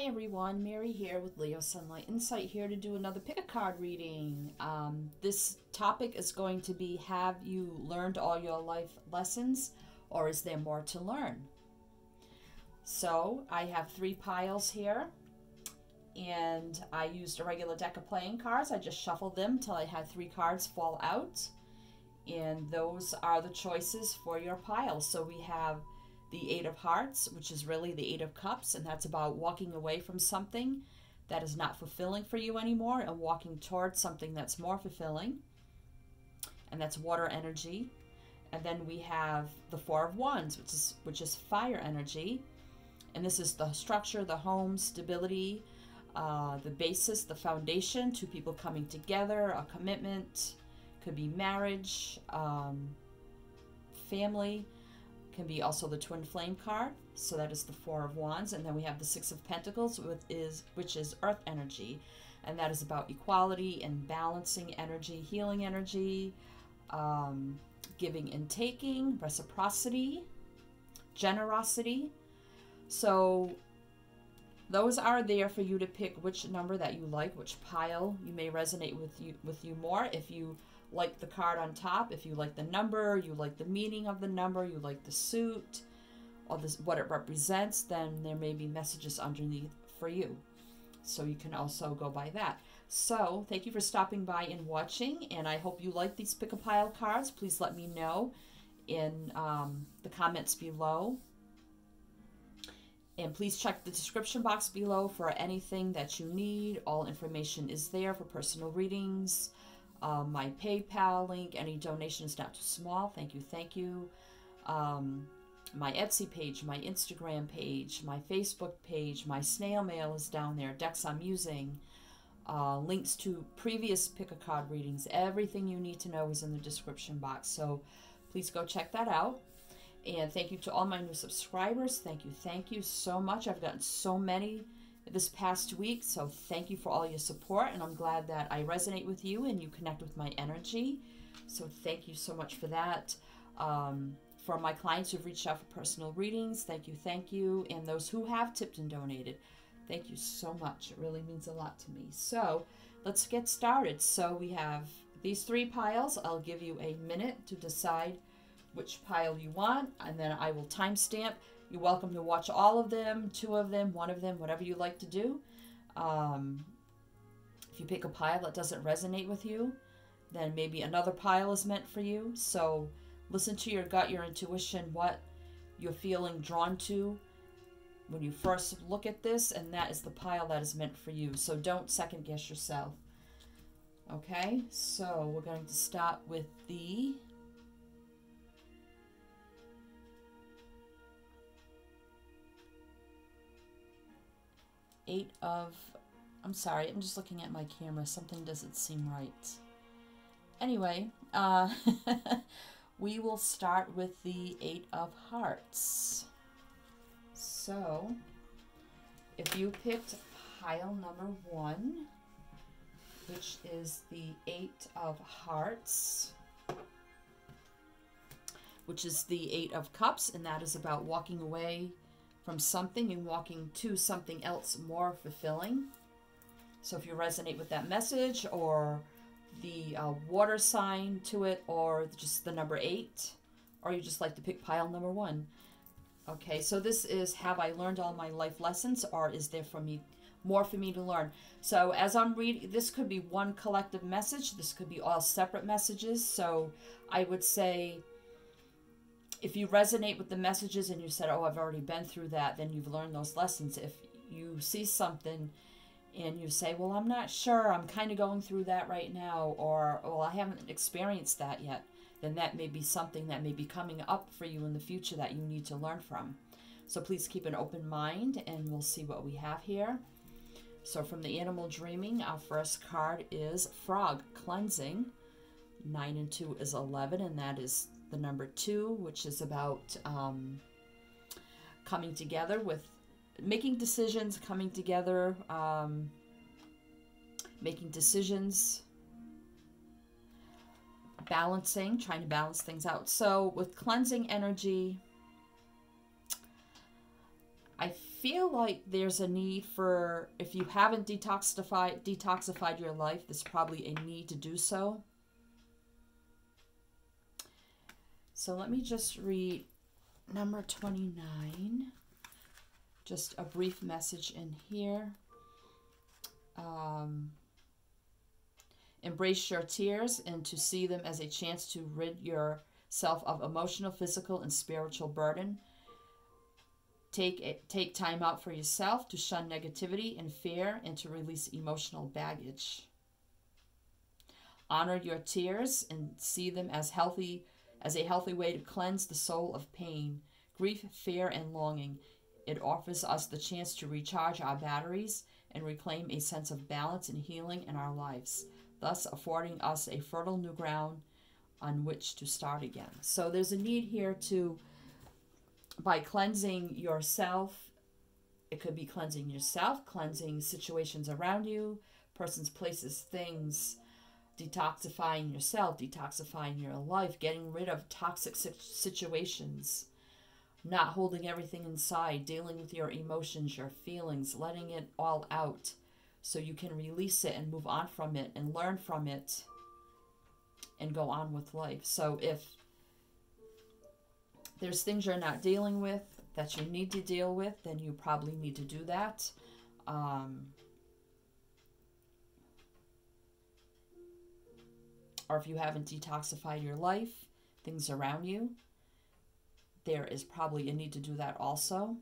Hi everyone, Mary here with Leo Sunlight Insight here to do another pick a card reading. This topic is going to be, have you learned all your life lessons or is there more to learn? So I have 3 piles here and I used a regular deck of playing cards. I just shuffled them till I had 3 cards fall out, and those are the choices for your piles. So we have the 8 of Hearts, which is really the 8 of Cups, and that's about walking away from something that is not fulfilling for you anymore and walking towards something that's more fulfilling, and that's water energy. And then we have the 4 of Wands, which is fire energy, and this is the structure, the home, stability, the basis, the foundation, 2 people coming together, a commitment, could be marriage, family. Can be also the twin flame card, so that is the 4 of Wands. And then we have the 6 of Pentacles, which is earth energy, and that is about equality and balancing energy, healing energy, giving and taking, reciprocity, generosity. So those are there for you to pick which number that you like, which pile you may resonate with you more. If you like the card on top, if you like the number, you like the meaning of the number, you like the suit, or what it represents, then there may be messages underneath for you. So you can also go by that. So thank you for stopping by and watching, and I hope you like these pick-a-pile cards. Please let me know in the comments below. And please check the description box below for anything that you need. All information is there for personal readings. My PayPal link, any donation is not too small. Thank you, thank you. My Etsy page, my Instagram page, my Facebook page, my snail mail is down there. Decks I'm using, links to previous pick-a-card readings. Everything you need to know is in the description box. So please go check that out. And thank you to all my new subscribers. Thank you so much. I've gotten so many this past week, so thank you for all your support, and I'm glad that I resonate with you and you connect with my energy. So thank you so much for that. For my clients who've reached out for personal readings, thank you, and those who have tipped and donated, thank you so much. It really means a lot to me. So let's get started. So we have these 3 piles. I'll give you a minute to decide which pile you want, and then I will timestamp. You're welcome to watch all of them, 2 of them, 1 of them, whatever you like to do. If you pick a pile that doesn't resonate with you, then maybe another pile is meant for you. So listen to your gut, your intuition, what you're feeling drawn to when you first look at this, and that is the pile that is meant for you. So don't second guess yourself. Okay, so we're going to start with the I'm sorry, I'm just looking at my camera. Something doesn't seem right. Anyway, we will start with the 8 of Hearts. So, if you picked pile number 1, which is the 8 of Hearts, which is the 8 of Cups, and that is about walking away from something and walking to something else more fulfilling. So if you resonate with that message, or the water sign to it, or just the number 8, or you just like to pick pile number 1. Okay, so this is, have I learned all my life lessons, or is there more for me to learn? So as I'm reading, this could be one collective message. This could be all separate messages. So I would say, if you resonate with the messages and you said, oh, I've already been through that, then you've learned those lessons. If you see something and you say, well, I'm not sure, I'm kind of going through that right now, or, well, I haven't experienced that yet, then that may be something that may be coming up for you in the future that you need to learn from. So please keep an open mind, and we'll see what we have here. So from the Animal Dreaming, our first card is Frog Cleansing. 9 and 2 is 11, and that is the number 2, which is about coming together with making decisions, coming together, making decisions, balancing, trying to balance things out. So with cleansing energy, I feel like there's a need for, if you haven't detoxified your life, there's probably a need to do so. So let me just read number 29. Just a brief message in here. Embrace your tears and to see them as a chance to rid yourself of emotional, physical, and spiritual burden. Take time out for yourself to shun negativity and fear and to release emotional baggage. Honor your tears and see them as a healthy way to cleanse the soul of pain, grief, fear, and longing. It offers us the chance to recharge our batteries and reclaim a sense of balance and healing in our lives, thus affording us a fertile new ground on which to start again. So there's a need here to, by cleansing yourself, it could be cleansing yourself, cleansing situations around you, persons, places, things, detoxifying yourself, detoxifying your life, getting rid of toxic situations, not holding everything inside, dealing with your emotions, your feelings, letting it all out so you can release it and move on from it and learn from it and go on with life. So if there's things you're not dealing with that you need to deal with, then you probably need to do that. Or if you haven't detoxified your life, things around you, there is probably a need to do that also.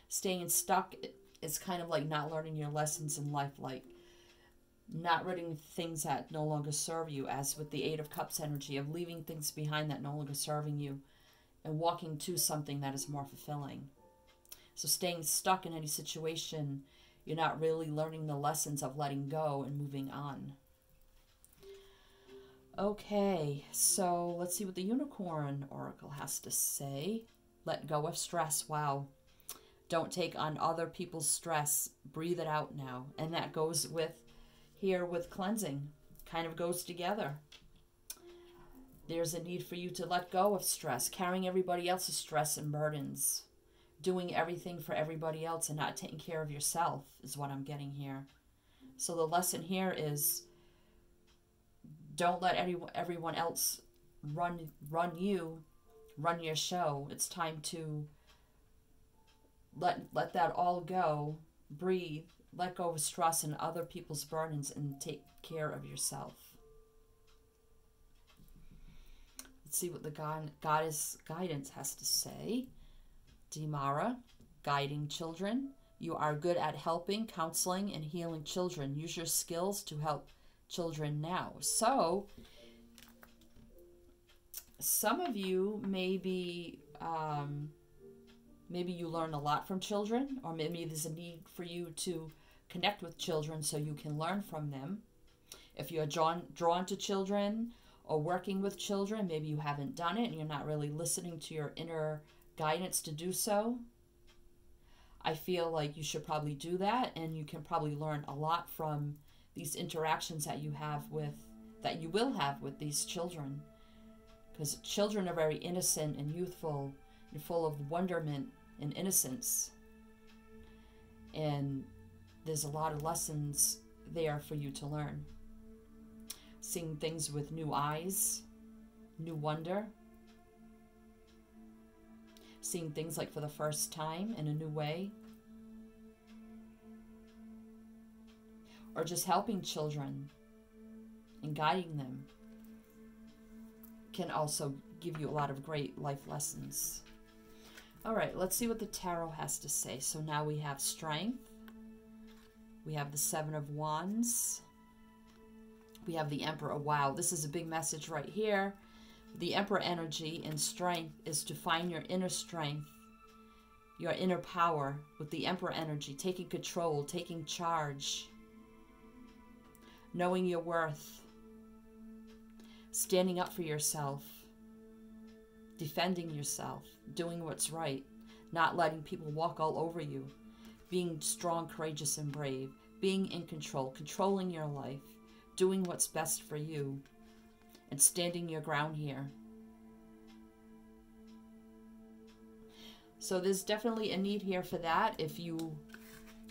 Staying stuck is kind of like not learning your lessons in life, like not reading things that no longer serve you, as with the Eight of Cups energy of leaving things behind that no longer serving you and walking to something that is more fulfilling. So staying stuck in any situation, you're not really learning the lessons of letting go and moving on. Okay, so let's see what the Unicorn Oracle has to say. Let go of stress. Wow. Don't take on other people's stress. Breathe it out now. And that goes with here with cleansing. Kind of goes together. There's a need for you to let go of stress, carrying everybody else's stress and burdens, doing everything for everybody else and not taking care of yourself is what I'm getting here. So the lesson here is, don't let everyone else run your show. It's time to let that all go, breathe, let go of stress and other people's burdens, and take care of yourself. Let's see what the Goddess Guidance has to say. Dimara, guiding children. You are good at helping, counseling, and healing children. Use your skills to help children now. So some of you maybe you learn a lot from children, or maybe there's a need for you to connect with children so you can learn from them. If you're drawn to children or working with children, maybe you haven't done it and you're not really listening to your inner guidance to do so. I feel like you should probably do that, and you can probably learn a lot from these interactions that you will have with these children, because children are very innocent and youthful and full of wonderment and innocence, and there's a lot of lessons there for you to learn. Seeing things with new eyes, new wonder, seeing things like for the first time in a new way, or just helping children and guiding them can also give you a lot of great life lessons. All right, let's see what the Tarot has to say. So now we have Strength. We have the Seven of Wands. We have the Emperor. Wow, this is a big message right here. The Emperor energy and strength is to find your inner strength, your inner power with the Emperor energy, taking control, taking charge, knowing your worth, standing up for yourself, defending yourself, doing what's right, not letting people walk all over you, being strong, courageous, and brave, being in control, controlling your life, doing what's best for you, and standing your ground here. So there's definitely a need here for that. If you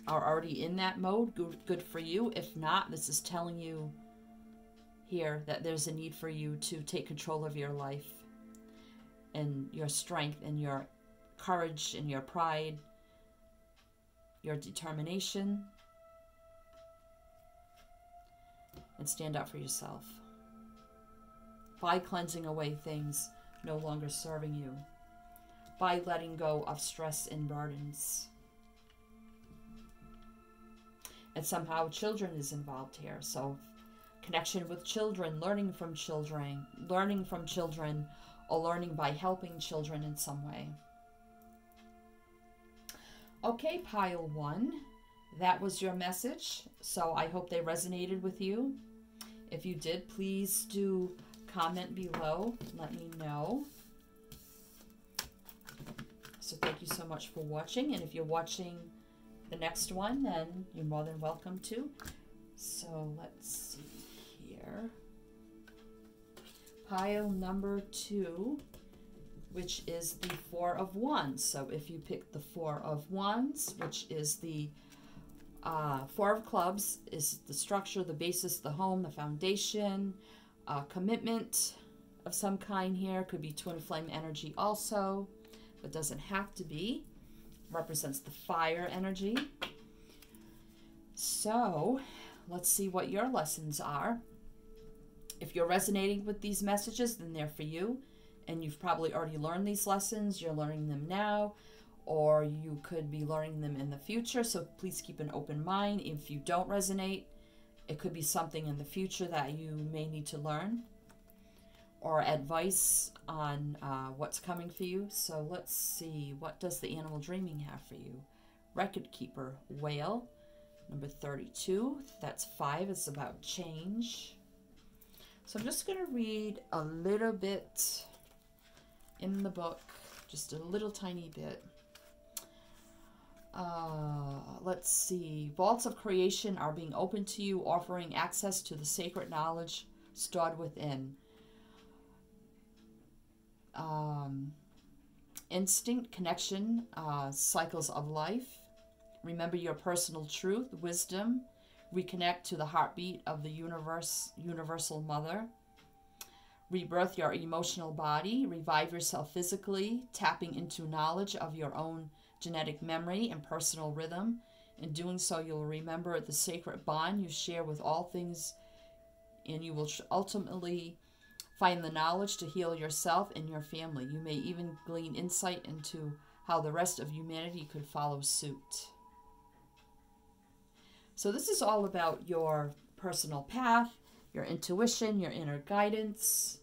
are already in that mode, good for you. If not, this is telling you here that there's a need for you to take control of your life and your strength and your courage and your pride, your determination, and stand up for yourself by cleansing away things no longer serving you, by letting go of stress and burdens. And somehow children is involved here. So connection with children, learning from children, or learning by helping children in some way. Okay, pile 1, that was your message. So I hope they resonated with you. If you did, please do comment below. Let me know. So thank you so much for watching. And if you're watching the next one, then you're more than welcome to. So let's see here. Pile number 2, which is the 4 of Wands. So if you pick the 4 of Wands, which is the 4 of Clubs, is the structure, the basis, the home, the foundation, commitment of some kind here. Could be twin flame energy also, but doesn't have to be. Represents the fire energy. So let's see what your lessons are. If you're resonating with these messages, then they're for you. And you've probably already learned these lessons. You're learning them now, or you could be learning them in the future. So please keep an open mind. If you don't resonate, it could be something in the future that you may need to learn, or advice on what's coming for you. So let's see, what does the animal dreaming have for you? Record keeper, whale, number 32. That's 5. It's about change. So I'm just going to read a little bit in the book, just a little tiny bit. Let's see. Vaults of creation are being opened to you, offering access to the sacred knowledge stored within. Instinct, connection, cycles of life. Remember your personal truth, wisdom. Reconnect to the heartbeat of the universal mother. Rebirth your emotional body. Revive yourself physically, tapping into knowledge of your own genetic memory and personal rhythm. In doing so, you'll remember the sacred bond you share with all things, and you will ultimately find the knowledge to heal yourself and your family. You may even glean insight into how the rest of humanity could follow suit. So this is all about your personal path, your intuition, your inner guidance,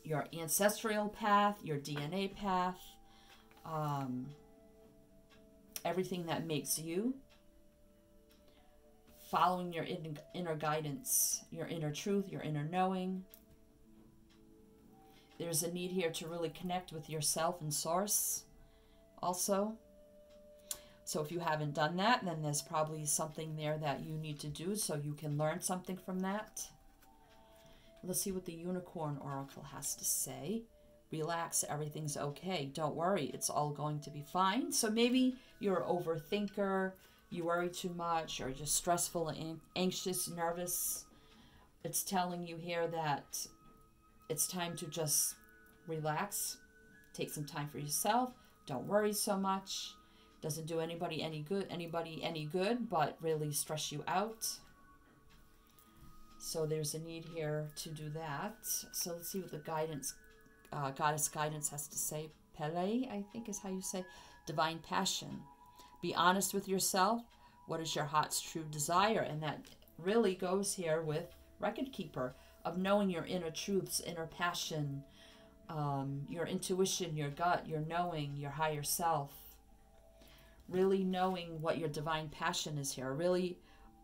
your ancestral path, your DNA path, everything that makes you, following your inner guidance, your inner truth, your inner knowing. There's a need here to really connect with yourself and source also. So if you haven't done that, then there's probably something there that you need to do so you can learn something from that. Let's see what the Unicorn Oracle has to say. Relax, everything's okay. Don't worry, it's all going to be fine. So maybe you're an overthinker, you worry too much, or just stressful and anxious, nervous. It's telling you here that it's time to just relax, take some time for yourself, don't worry so much. Doesn't do anybody any good, but really stress you out. So there's a need here to do that. So let's see what the guidance, goddess guidance has to say. Pele, I think is how you say. Divine passion. Be honest with yourself. What is your heart's true desire? And that really goes here with Record Keeper, of knowing your inner truths, inner passion, your intuition, your gut, your knowing, your higher self. Really knowing what your divine passion is here. Really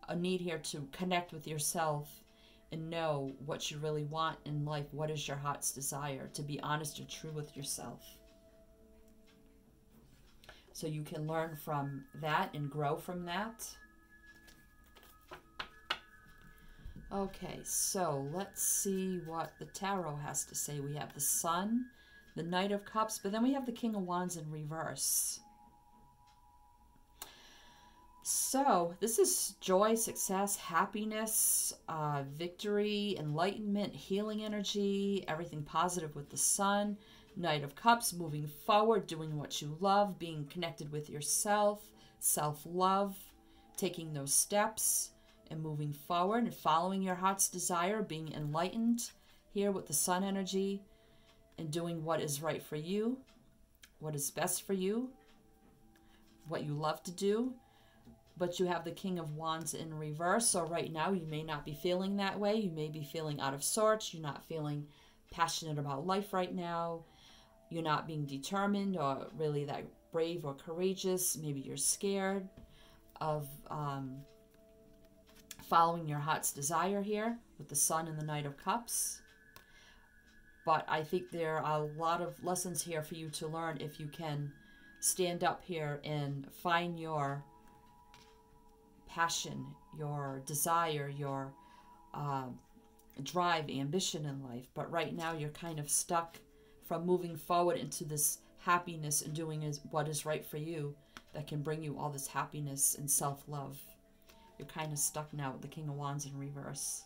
a need here to connect with yourself and know what you really want in life. What is your heart's desire? To be honest and true with yourself. So you can learn from that and grow from that. Okay, so let's see what the tarot has to say. We have the Sun, the Knight of Cups, but then we have the King of Wands in reverse. So this is joy, success, happiness, victory, enlightenment, healing energy, everything positive with the Sun. Knight of Cups, moving forward, doing what you love, being connected with yourself, self-love, taking those steps and moving forward and following your heart's desire, being enlightened here with the Sun energy and doing what is right for you, what is best for you, what you love to do. But you have the King of Wands in reverse. So right now you may not be feeling that way. You may be feeling out of sorts. You're not feeling passionate about life right now. You're not being determined or really that brave or courageous. Maybe you're scared of following your heart's desire here with the Sun and the Knight of Cups. But I think there are a lot of lessons here for you to learn if you can stand up here and find your passion, your desire, your drive, ambition in life. But right now you're kind of stuck from moving forward into this happiness and doing what is right for you that can bring you all this happiness and self-love. You're kind of stuck now with the King of Wands in reverse.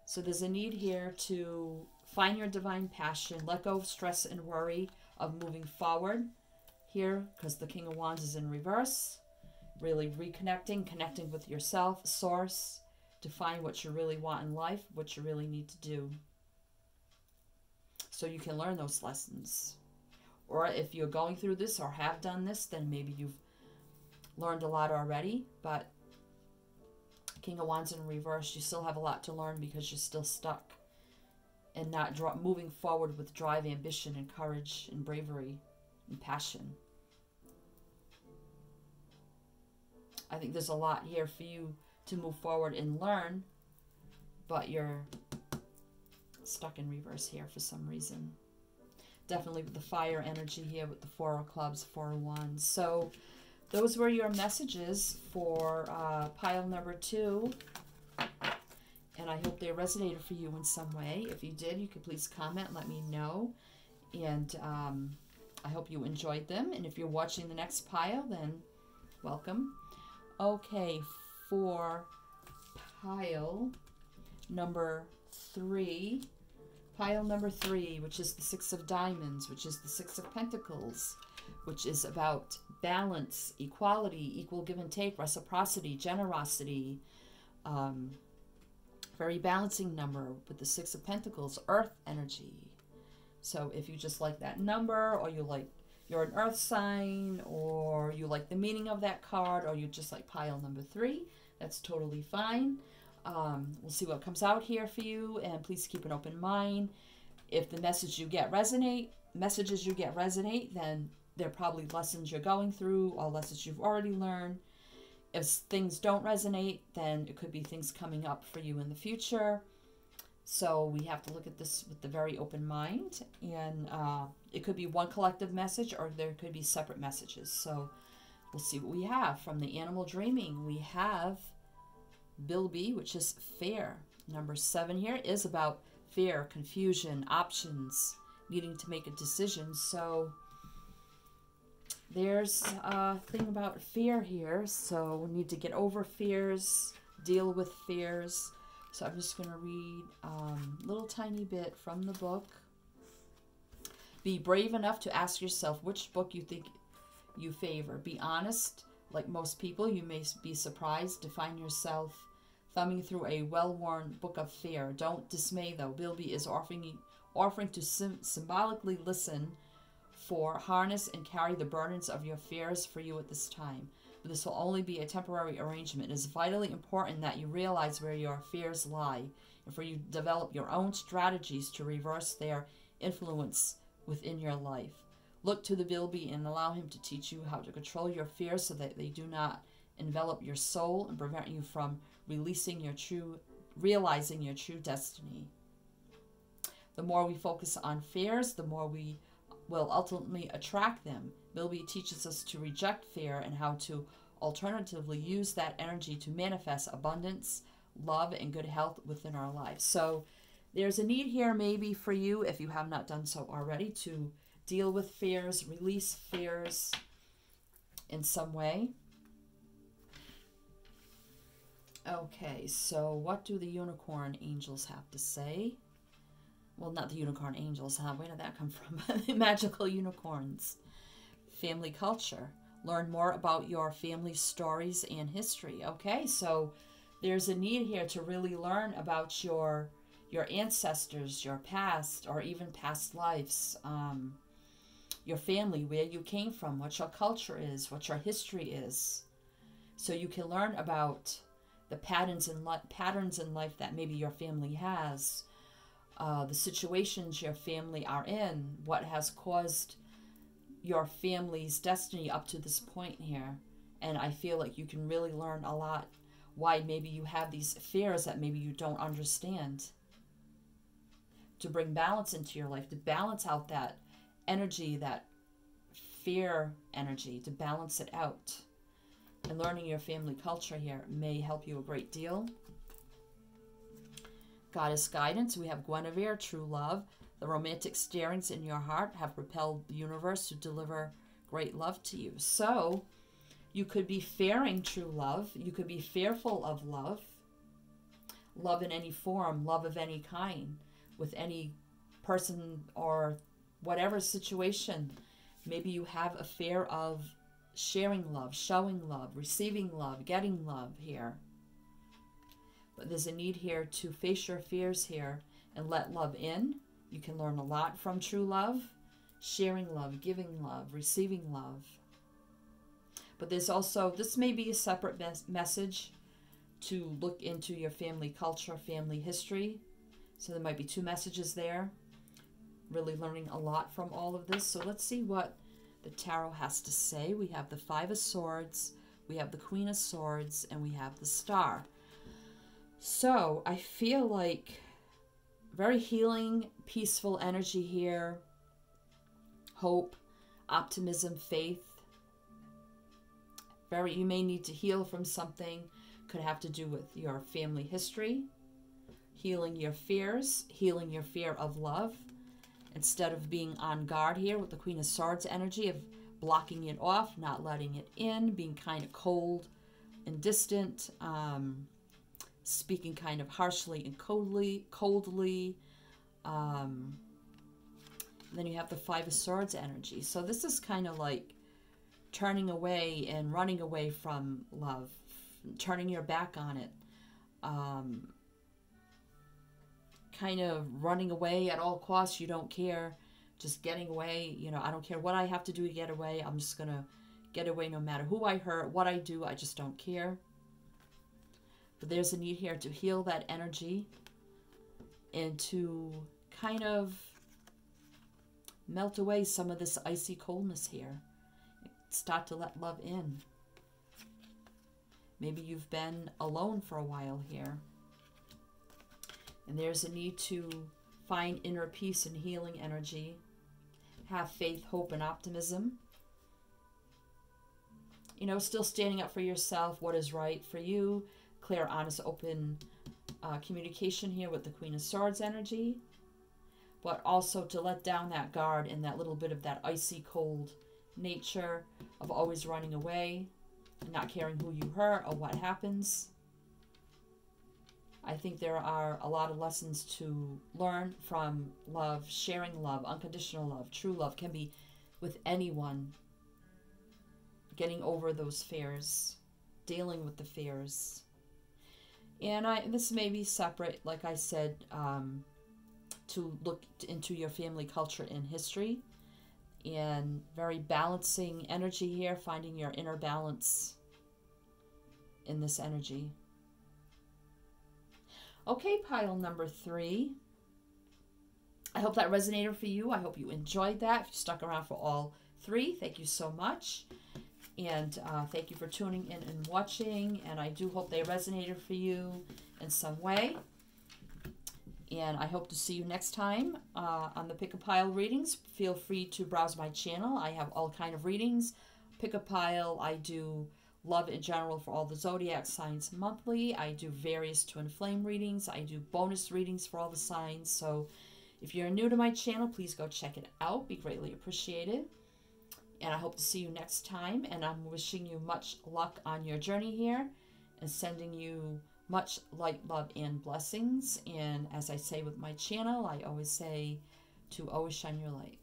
So there's a need here to find your divine passion, let go of stress and worry of moving forward here because the King of Wands is in reverse. Really reconnecting, connecting with yourself, source, to find what you really want in life, what you really need to do. So you can learn those lessons. Or if you're going through this or have done this, then maybe you've learned a lot already. But King of Wands in reverse, you still have a lot to learn because you're still stuck and not moving forward with drive, ambition, and courage, and bravery, and passion. I think there's a lot here for you to move forward and learn, but you're stuck in reverse here for some reason. Definitely with the fire energy here with the Four of Clubs, Four of Wands. So those were your messages for pile number 2. And I hope they resonated for you in some way. If you did, you could please comment and let me know. And I hope you enjoyed them. And if you're watching the next pile, then welcome. Okay, for pile number 3, which is the Six of Diamonds, which is the Six of Pentacles, which is about balance, equality, equal give and take, reciprocity, generosity, very balancing number with the Six of Pentacles, earth energy. So if you just like that number, or you're an earth sign, or you like the meaning of that card, or you just like pile number 3, that's totally fine. We'll see what comes out here for you, and please keep an open mind. If the messages you get resonate, then they're probably lessons you're going through or lessons you've already learned. If things don't resonate, then it could be things coming up for you in the future. So we have to look at this with a very open mind, and it could be one collective message, or there could be separate messages. So we'll see what we have. From the Animal Dreaming, we have Bilby, which is fear. Number 7 here is about fear, confusion, options, needing to make a decision. So there's a thing about fear here. So we need to get over fears, deal with fears. So I'm just going to read a little tiny bit from the book. Be brave enough to ask yourself which book you think you favor. Be honest. Like most people, you may be surprised to find yourself thumbing through a well-worn book of fear. Don't dismay, though. Bilby is offering to symbolically listen for, harness, and carry the burdens of your fears for you at this time. But this will only be a temporary arrangement. It is vitally important that you realize where your fears lie, and for you to develop your own strategies to reverse their influence within your life. Look to the Bilby and allow him to teach you how to control your fears so that they do not envelop your soul and prevent you from realizing your true destiny. The more we focus on fears, the more we will ultimately attract them. Bilby teaches us to reject fear and how to alternatively use that energy to manifest abundance, love, and good health within our lives. So There's a need here maybe for you, if you have not done so already, to deal with fears, release fears in some way. Okay, so what do the unicorn angels have to say? Well, not the unicorn angels, huh? Where did that come from? The magical unicorns. Family culture. Learn more about your family stories and history. Okay, so there's a need here to really learn about your ancestors, your past, or even past lives, your family, where you came from, what your culture is, what your history is, so you can learn about the patterns in life that maybe your family has, the situations your family are in, what has caused your family's destiny up to this point here. And I feel like you can really learn a lot why maybe you have these fears that maybe you don't understand, to bring balance into your life, to balance out that energy, that fear energy, to balance it out. And learning your family culture here may help you a great deal. Goddess guidance, we have Guinevere, true love. The romantic stirrings in your heart have propelled the universe to deliver great love to you. So you could be fearing true love. You could be fearful of love. Love in any form, love of any kind, with any person or whatever situation. Maybe you have a fear of sharing love, showing love, receiving love, getting love here. But there's a need here to face your fears here and let love in. You can learn a lot from true love, sharing love, giving love, receiving love. But there's also, this may be a separate message to look into your family culture, family history. So there might be two messages there. Really learning a lot from all of this. So let's see what the tarot has to say. We have the Five of Swords, we have the Queen of Swords, and we have the Star. So I feel like very healing, peaceful energy here. Hope, optimism, faith. You may need to heal from something. Could have to do with your family history. Healing your fears, healing your fear of love. Instead of being on guard here with the Queen of Swords energy of blocking it off, not letting it in, being kind of cold and distant, speaking kind of harshly and coldly. Then you have the Five of Swords energy. So this is kind of like turning away and running away from love, turning your back on it. Kind of running away at all costs. You don't care, just getting away. You know, I don't care what I have to do to get away. I'm just gonna get away no matter who I hurt, what I do. I just don't care. But there's a need here to heal that energy and to kind of melt away some of this icy coldness here. Start to let love in. Maybe you've been alone for a while here. And there's a need to find inner peace and healing energy. Have faith, hope, and optimism. You know, still standing up for yourself, what is right for you. Clear, honest, open communication here with the Queen of Swords energy. But also to let down that guard and that little bit of that icy cold nature of always running away and not caring who you hurt or what happens. I think there are a lot of lessons to learn from love, sharing love, unconditional love, true love can be with anyone. Getting over those fears, dealing with the fears. And this may be separate, like I said, to look into your family culture and history. And very balancing energy here, finding your inner balance in this energy. Okay, pile number 3. I hope that resonated for you. I hope you enjoyed that. If you stuck around for all 3, thank you so much. And thank you for tuning in and watching. And I do hope they resonated for you in some way. And I hope to see you next time on the Pick a Pile readings. Feel free to browse my channel. I have all kind of readings. Pick a Pile. I do love in general for all the zodiac signs monthly. I do various twin flame readings. I do bonus readings for all the signs. So if you're new to my channel, please go check it out. Be greatly appreciated. And I hope to see you next time. And I'm wishing you much luck on your journey here and sending you much light, love, and blessings. And as I say with my channel, I always say to always shine your light.